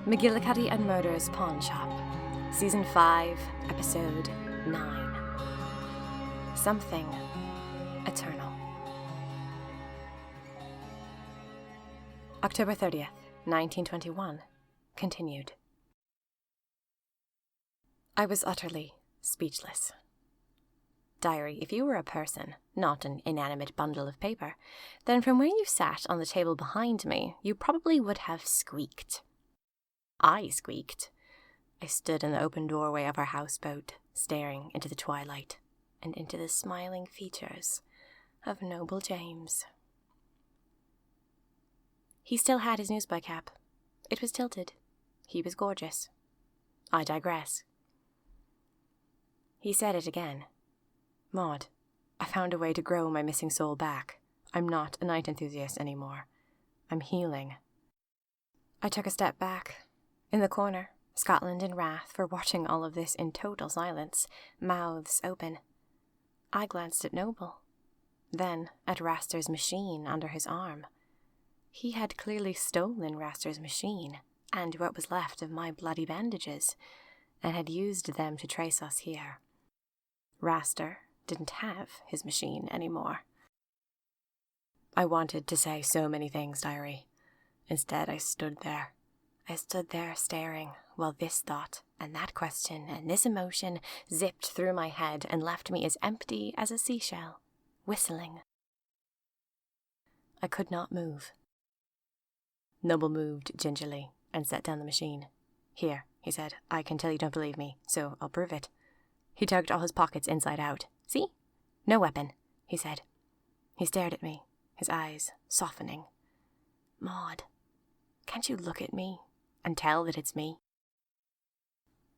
McGillicuddy and Murder's Pawn Shop, Season 5, Episode 9. Something Eternal. October 30th, 1921. Continued. I was utterly speechless. Diary, if you were a person, not an inanimate bundle of paper, then from where you sat on the table behind me, you probably would have squeaked. I squeaked. I stood in the open doorway of our houseboat, staring into the twilight and into the smiling features of Noble James. He still had his newsboy cap. It was tilted. He was gorgeous. I digress. He said it again. Maud, I found a way to grow my missing soul back. I'm not a night enthusiast anymore. I'm healing. I took a step back. In the corner, Scotland and Wrath were watching all of this in total silence, mouths open. I glanced at Noble, then at Raster's machine under his arm. He had clearly stolen Raster's machine, and what was left of my bloody bandages, and had used them to trace us here. Raster didn't have his machine anymore. I wanted to say so many things, Diary. Instead, I stood there staring, while this thought and that question and this emotion zipped through my head and left me as empty as a seashell, whistling. I could not move. Noble moved gingerly and set down the machine. Here, he said, I can tell you don't believe me, so I'll prove it. He tugged all his pockets inside out. See? No weapon, he said. He stared at me, his eyes softening. Maud, can't you look at me and tell that it's me?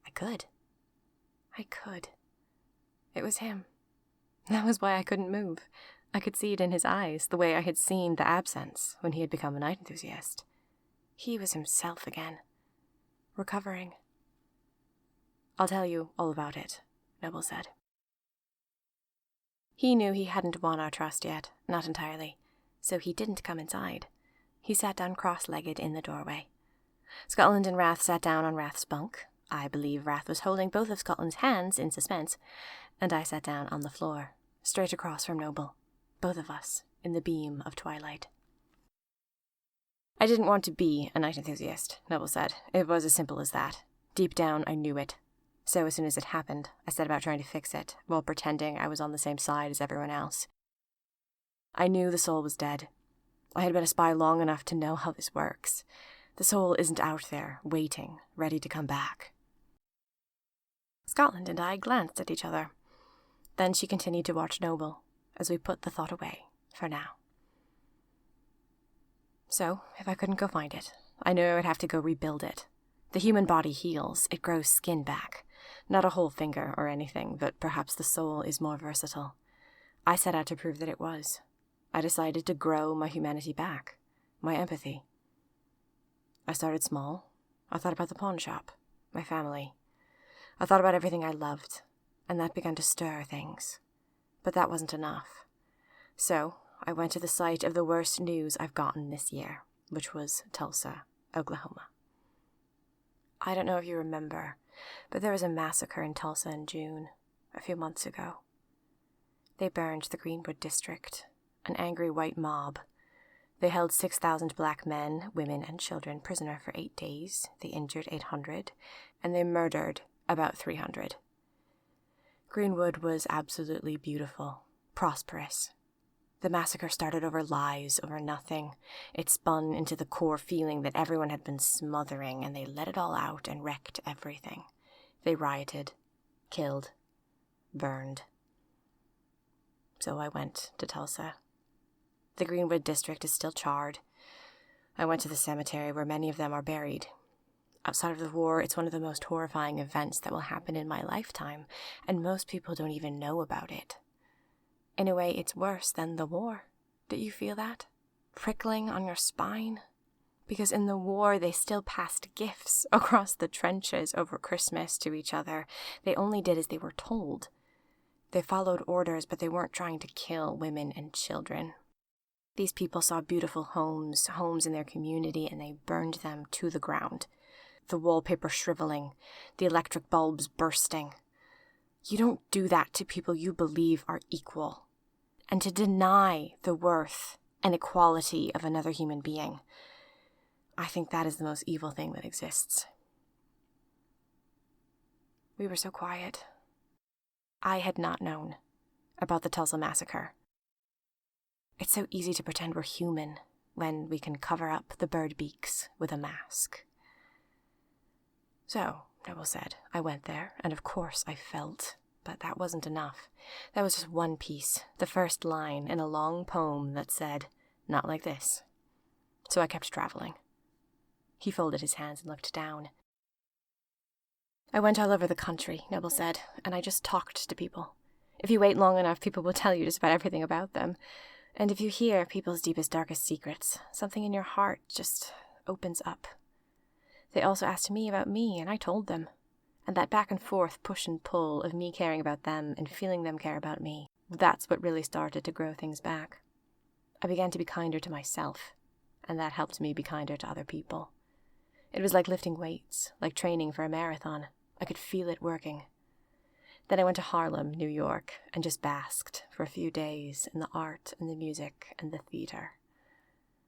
I could. It was him. That was why I couldn't move. I could see it in his eyes, the way I had seen the absence when he had become a night enthusiast. He was himself again, recovering. I'll tell you all about it, Noble said. He knew he hadn't won our trust yet, not entirely, so he didn't come inside. He sat down cross-legged in the doorway. Scotland and Wrath sat down on Wrath's bunk. I believe Wrath was holding both of Scotland's hands in suspense, and I sat down on the floor, straight across from Noble, both of us in the beam of twilight. I didn't want to be a night enthusiast, Noble said. It was as simple as that. Deep down, I knew it. So as soon as it happened, I set about trying to fix it, while pretending I was on the same side as everyone else. I knew the soul was dead. I had been a spy long enough to know how this works. The soul isn't out there, waiting, ready to come back. Scotland and I glanced at each other. Then she continued to watch Noble, as we put the thought away, for now. So, if I couldn't go find it, I knew I would have to go rebuild it. The human body heals, it grows skin back. Not a whole finger or anything, but perhaps the soul is more versatile. I set out to prove that it was. I decided to grow my humanity back, my empathy. I started small. I thought about the pawn shop, my family. I thought about everything I loved, and that began to stir things. But that wasn't enough. So I went to the site of the worst news I've gotten this year, which was Tulsa, Oklahoma. I don't know if you remember, but there was a massacre in Tulsa in June, a few months ago. They burned the Greenwood district, an angry white mob. They held 6,000 black men, women, and children prisoner for 8 days. They injured 800, and they murdered about 300. Greenwood was absolutely beautiful, prosperous. The massacre started over lies, over nothing. It spun into the core feeling that everyone had been smothering, and they let it all out and wrecked everything. They rioted, killed, burned. So I went to Tulsa. The Greenwood district is still charred. I went to the cemetery where many of them are buried. Outside of the war, it's one of the most horrifying events that will happen in my lifetime, and most people don't even know about it. In a way, it's worse than the war. Do you feel that? Prickling on your spine? Because in the war, they still passed gifts across the trenches over Christmas to each other. They only did as they were told. They followed orders, but they weren't trying to kill women and children. These people saw beautiful homes in their community, and they burned them to the ground. the wallpaper shriveling, the electric bulbs bursting. You don't do that to people you believe are equal. And to deny the worth and equality of another human being, I think that is the most evil thing that exists. We were so quiet. I had not known about the Tulsa massacre. It's so easy to pretend we're human when we can cover up the bird beaks with a mask. So, Noble said, I went there, and of course I felt, but that wasn't enough. That was just one piece, the first line in a long poem that said, not like this. So I kept traveling. He folded his hands and looked down. I went all over the country, Noble said, and I just talked to people. If you wait long enough, people will tell you just about everything about them. And if you hear people's deepest, darkest secrets, something in your heart just opens up. They also asked me about me, and I told them. And that back and forth push and pull of me caring about them and feeling them care about me, that's what really started to grow things back. I began to be kinder to myself, and that helped me be kinder to other people. It was like lifting weights, like training for a marathon. I could feel it working. Then I went to Harlem, New York, and just basked for a few days in the art and the music and the theater.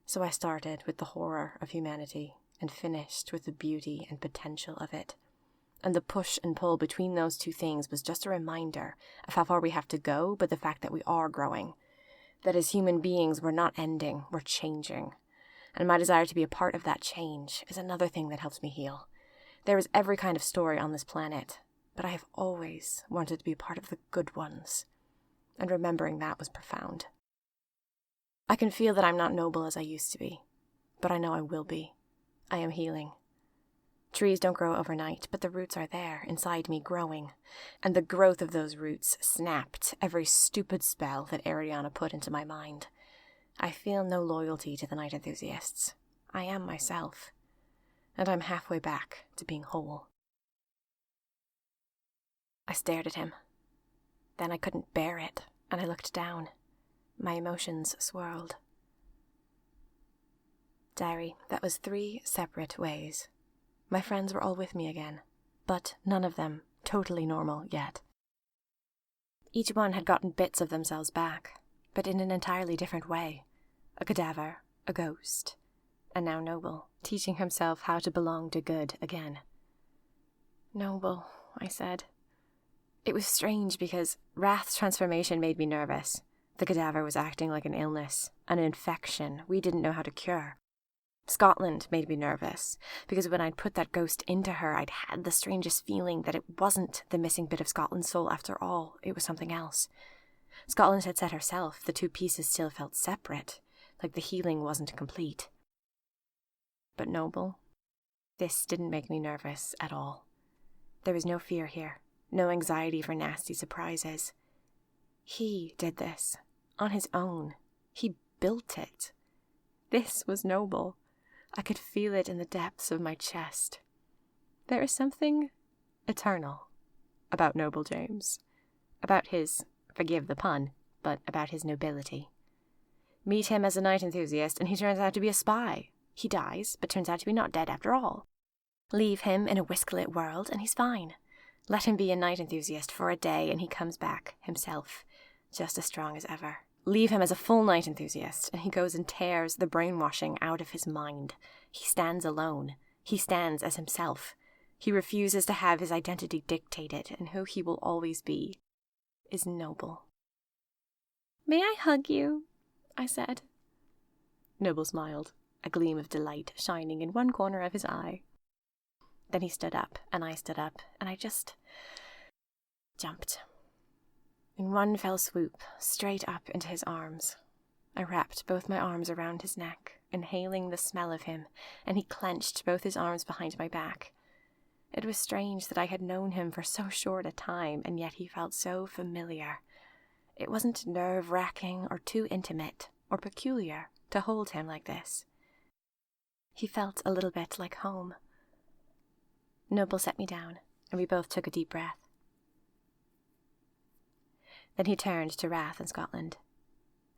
So I started with the horror of humanity and finished with the beauty and potential of it. And the push and pull between those two things was just a reminder of how far we have to go, but the fact that we are growing. That as human beings, we're not ending, we're changing. And my desire to be a part of that change is another thing that helps me heal. There is every kind of story on this planet, but I have always wanted to be a part of the good ones, and remembering that was profound. I can feel that I'm not noble as I used to be, but I know I will be. I am healing. Trees don't grow overnight, but the roots are there, inside me, growing, and the growth of those roots snapped every stupid spell that Ariana put into my mind. I feel no loyalty to the night enthusiasts. I am myself, and I'm halfway back to being whole. I stared at him. Then I couldn't bear it, and I looked down. My emotions swirled. Diary, that was 3 separate ways. My friends were all with me again, but none of them totally normal yet. Each one had gotten bits of themselves back, but in an entirely different way. A cadaver, a ghost, and now Noble, teaching himself how to belong to good again. Noble, I said. It was strange because Wrath's transformation made me nervous. The cadaver was acting like an illness, an infection we didn't know how to cure. Scotland made me nervous, because when I'd put that ghost into her, I'd had the strangest feeling that it wasn't the missing bit of Scotland's soul after all, it was something else. Scotland had said herself the 2 pieces still felt separate, like the healing wasn't complete. But Noble, this didn't make me nervous at all. There was no fear here. No anxiety for nasty surprises. He did this, on his own. He built it. This was Noble. I could feel it in the depths of my chest. There is something eternal about Noble James. About his, forgive the pun, but about his nobility. Meet him as a night enthusiast, and he turns out to be a spy. He dies, but turns out to be not dead after all. Leave him in a whisk-lit world, and he's fine. Let him be a night enthusiast for a day, and he comes back, himself, just as strong as ever. Leave him as a full night enthusiast, and he goes and tears the brainwashing out of his mind. He stands alone. He stands as himself. He refuses to have his identity dictated, and who he will always be is Noble. "May I hug you?" I said. Noble smiled, a gleam of delight shining in one corner of his eye. Then he stood up, and I stood up, and I just jumped. In one fell swoop, straight up into his arms. I wrapped both my arms around his neck, inhaling the smell of him, and he clenched both his arms behind my back. It was strange that I had known him for so short a time, and yet he felt so familiar. It wasn't nerve-wracking or too intimate or peculiar to hold him like this. He felt a little bit like home. Noble set me down, and we both took a deep breath. Then he turned to Wrath and Scotland.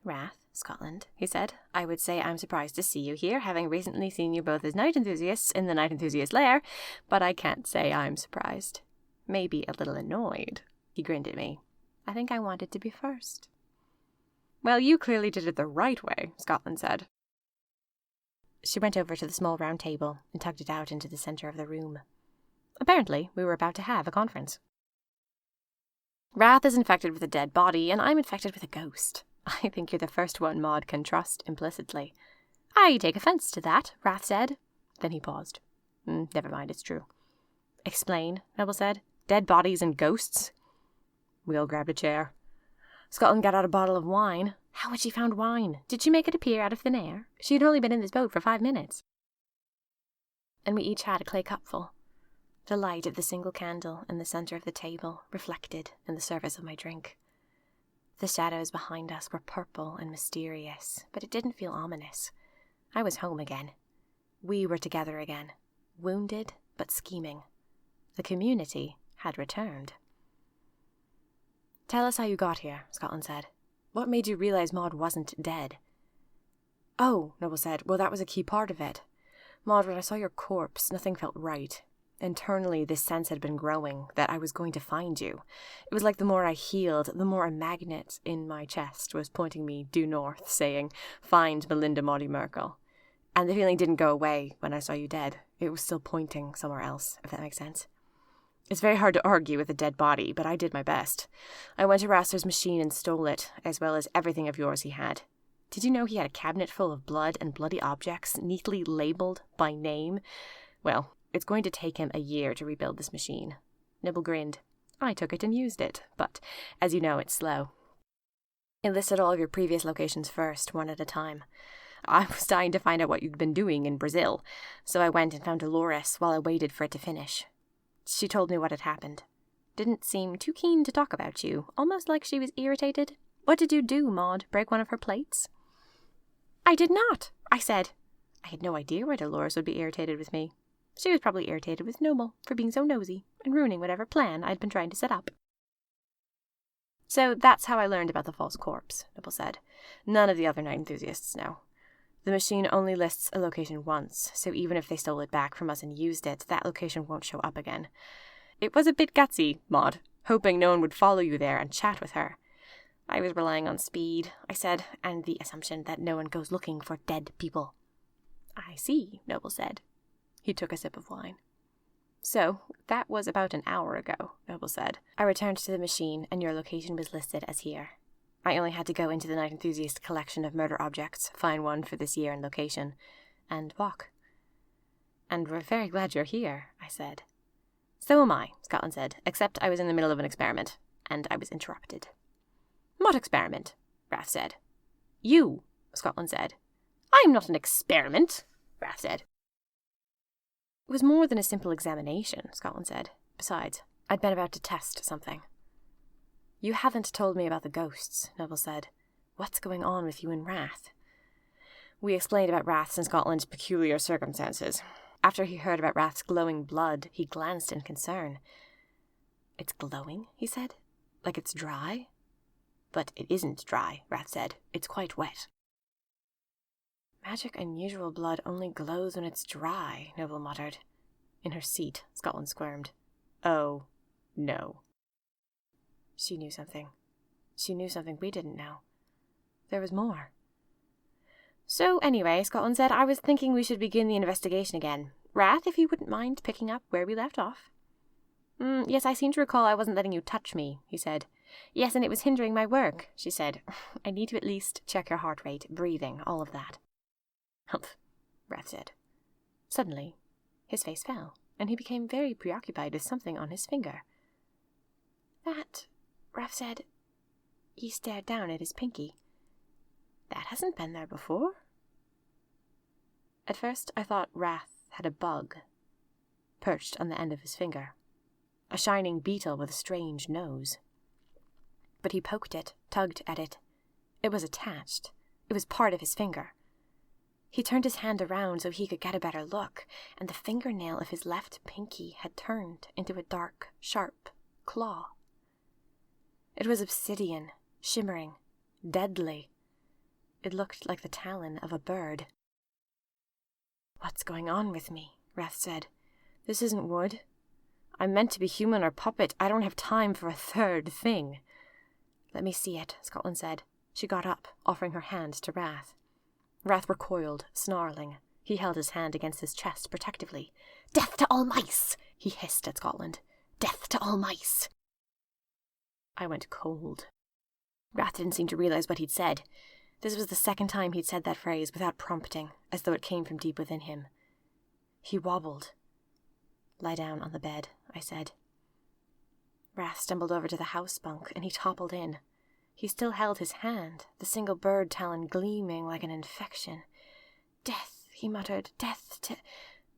Rath, Scotland, he said. I would say I'm surprised to see you here, having recently seen you both as night enthusiasts in the night enthusiast lair, but I can't say I'm surprised. Maybe a little annoyed. He grinned at me. I think I wanted to be first. Well, you clearly did it the right way, Scotland said. She went over to the small round table and tugged it out into the centre of the room. Apparently, we were about to have a conference. Rath is infected with a dead body, and I'm infected with a ghost. I think you're the first one Maud can trust implicitly. I take offence to that, Rath said. Then he paused. Never mind, it's true. Explain, Noble said. Dead bodies and ghosts? We all grabbed a chair. Scotland got out a bottle of wine. How had she found wine? Did she make it appear out of thin air? She had only been in this boat for 5 minutes. And we each had a clay cupful. The light of the single candle in the centre of the table reflected in the surface of my drink. The shadows behind us were purple and mysterious, but it didn't feel ominous. I was home again. We were together again, wounded but scheming. The community had returned. Tell us how you got here, Scotland said. What made you realise Maud wasn't dead? Oh, Noble said, well, that was a key part of it. Maud, when I saw your corpse, nothing felt right. Internally, this sense had been growing that I was going to find you. It was like the more I healed, the more a magnet in my chest was pointing me due north, saying, find Melinda Maudie Merkel. And the feeling didn't go away when I saw you dead. It was still pointing somewhere else, if that makes sense. It's very hard to argue with a dead body, but I did my best. I went to Raster's machine and stole it, as well as everything of yours he had. Did you know he had a cabinet full of blood and bloody objects, neatly labelled by name? Well, it's going to take him a year to rebuild this machine. Nibble grinned. I took it and used it, but, as you know, it's slow. It listed all of your previous locations first, one at a time. I was dying to find out what you'd been doing in Brazil, so I went and found Dolores while I waited for it to finish. She told me what had happened. Didn't seem too keen to talk about you, almost like she was irritated. What did you do, Maud? Break one of her plates? I did not, I said. I had no idea why Dolores would be irritated with me. She was probably irritated with Noble for being so nosy and ruining whatever plan I'd been trying to set up. So that's how I learned about the false corpse, Noble said. None of the other night enthusiasts know. The machine only lists a location once, so even if they stole it back from us and used it, that location won't show up again. It was a bit gutsy, Maud, hoping no one would follow you there and chat with her. I was relying on speed, I said, and the assumption that no one goes looking for dead people. I see, Noble said. He took a sip of wine. So, that was about an hour ago, Noble said. I returned to the machine, and your location was listed as here. I only had to go into the Night Enthusiast collection of murder objects, find one for this year and location, and walk. And we're very glad you're here, I said. So am I, Scotland said, except I was in the middle of an experiment, and I was interrupted. What experiment? Rath said. You, Scotland said. I'm not an experiment, Rath said. It was more than a simple examination, Scotland said. Besides, I'd been about to test something. You haven't told me about the ghosts, Noble said. What's going on with you and Rath? We explained about Rath's and Scotland's peculiar circumstances. After he heard about Rath's glowing blood, he glanced in concern. It's glowing, he said. Like it's dry? But it isn't dry, Rath said. It's quite wet. Magic unusual blood only glows when it's dry, Noble muttered. In her seat, Scotland squirmed. Oh, no. She knew something. She knew something we didn't know. There was more. So anyway, Scotland said, I was thinking we should begin the investigation again. Rath, if you wouldn't mind picking up where we left off. Yes, I seem to recall I wasn't letting you touch me, he said. Yes, and it was hindering my work, she said. I need to at least check your heart rate, breathing, all of that. Humph, Rath said. Suddenly, his face fell, and he became very preoccupied with something on his finger. That, Rath said. He stared down at his pinky. That hasn't been there before. At first I thought Rath had a bug perched on the end of his finger, a shining beetle with a strange nose. But he poked it, tugged at it. It was attached. It was part of his finger. He turned his hand around so he could get a better look, and the fingernail of his left pinky had turned into a dark, sharp claw. It was obsidian, shimmering, deadly. It looked like the talon of a bird. "What's going on with me?" Wrath said. "This isn't wood. I'm meant to be human or puppet. I don't have time for a third thing." "Let me see it," Scotland said. She got up, offering her hand to Wrath. Wrath recoiled, snarling. He held his hand against his chest protectively. "Death to all mice!" he hissed at Scotland. "Death to all mice!" I went cold. Wrath didn't seem to realize what he'd said. This was the second time he'd said that phrase without prompting, as though it came from deep within him. He wobbled. "Lie down on the bed," I said. Wrath stumbled over to the house bunk, and he toppled in. He still held his hand, the single bird talon gleaming like an infection. "Death," he muttered. "Death to...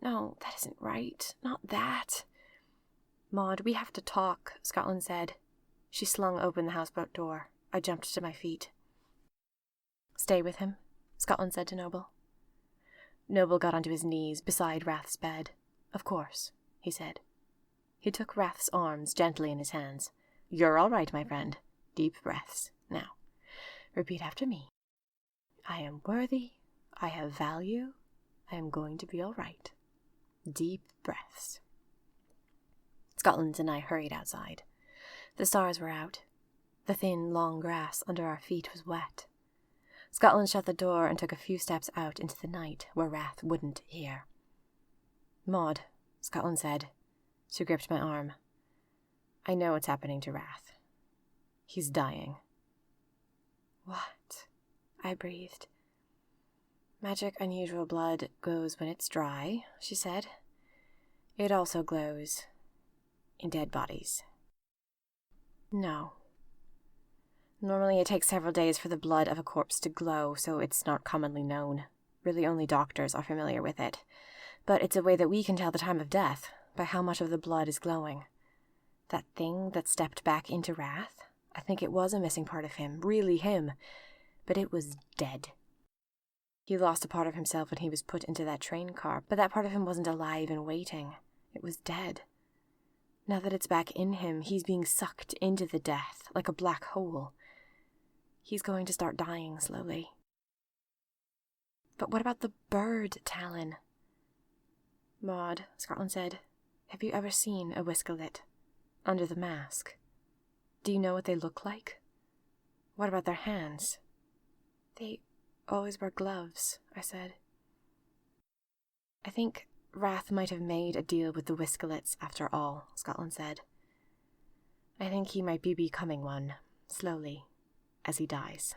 No, that isn't right. Not that." "Maud, we have to talk," Scotland said. She slung open the houseboat door. I jumped to my feet. "Stay with him," Scotland said to Noble. Noble got onto his knees beside Wrath's bed. "Of course," he said. He took Wrath's arms gently in his hands. "You're all right, my friend. Deep breaths. Now, repeat after me. I am worthy. I have value. I am going to be all right. Deep breaths." Scotland and I hurried outside. The stars were out. The thin, long grass under our feet was wet. Scotland shut the door and took a few steps out into the night where Wrath wouldn't hear. "Maud," Scotland said. She gripped my arm. "I know what's happening to Wrath. He's dying." "What?" I breathed. "Magic, unusual blood glows when it's dry," she said. "It also glows in dead bodies." "No. Normally it takes several days for the blood of a corpse to glow, so it's not commonly known. Really only doctors are familiar with it. But it's a way that we can tell the time of death, by how much of the blood is glowing. That thing that stepped back into Wrath, I think it was a missing part of him, really him, but it was dead. He lost a part of himself when he was put into that train car, but that part of him wasn't alive and waiting. It was dead. Now that it's back in him, he's being sucked into the death, like a black hole. He's going to start dying slowly." "But what about the bird talon?" "Maud," Scotland said, "have you ever seen a Whiskelet? Under the mask? Do you know what they look like? What about their hands?" "They always wear gloves," I said. "I think Wrath might have made a deal with the Whiskelets after all," Scotland said. "I think he might be becoming one, slowly, as he dies."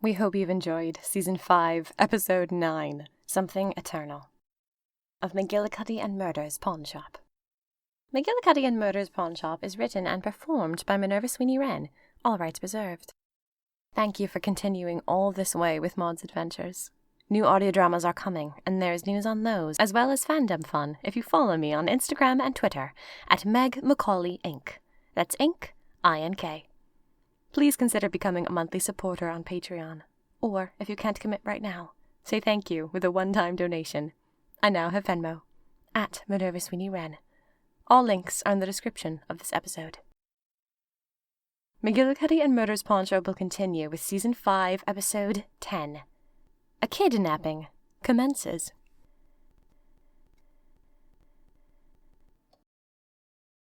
We hope you've enjoyed Season 5, Episode 9, Something Eternal, of McGillicuddy and Murder's Pawn Shop. McGillicuddy and Murder's Pawn Shop is written and performed by Minerva Sweeney Wren, all rights reserved. Thank you for continuing all this way with Maud's adventures. New audio dramas are coming, and there's news on those, as well as fandom fun, if you follow me on Instagram and Twitter, at Meg Macaulay Inc. That's Inc, I-N-K. Please consider becoming a monthly supporter on Patreon. Or, if you can't commit right now, say thank you with a one-time donation. I now have Venmo, at Minerva Sweeney Wren. All links are in the description of this episode. McGillicuddy and Murder's Pawn Shop will continue with Season 5, Episode 10. A kidnapping commences.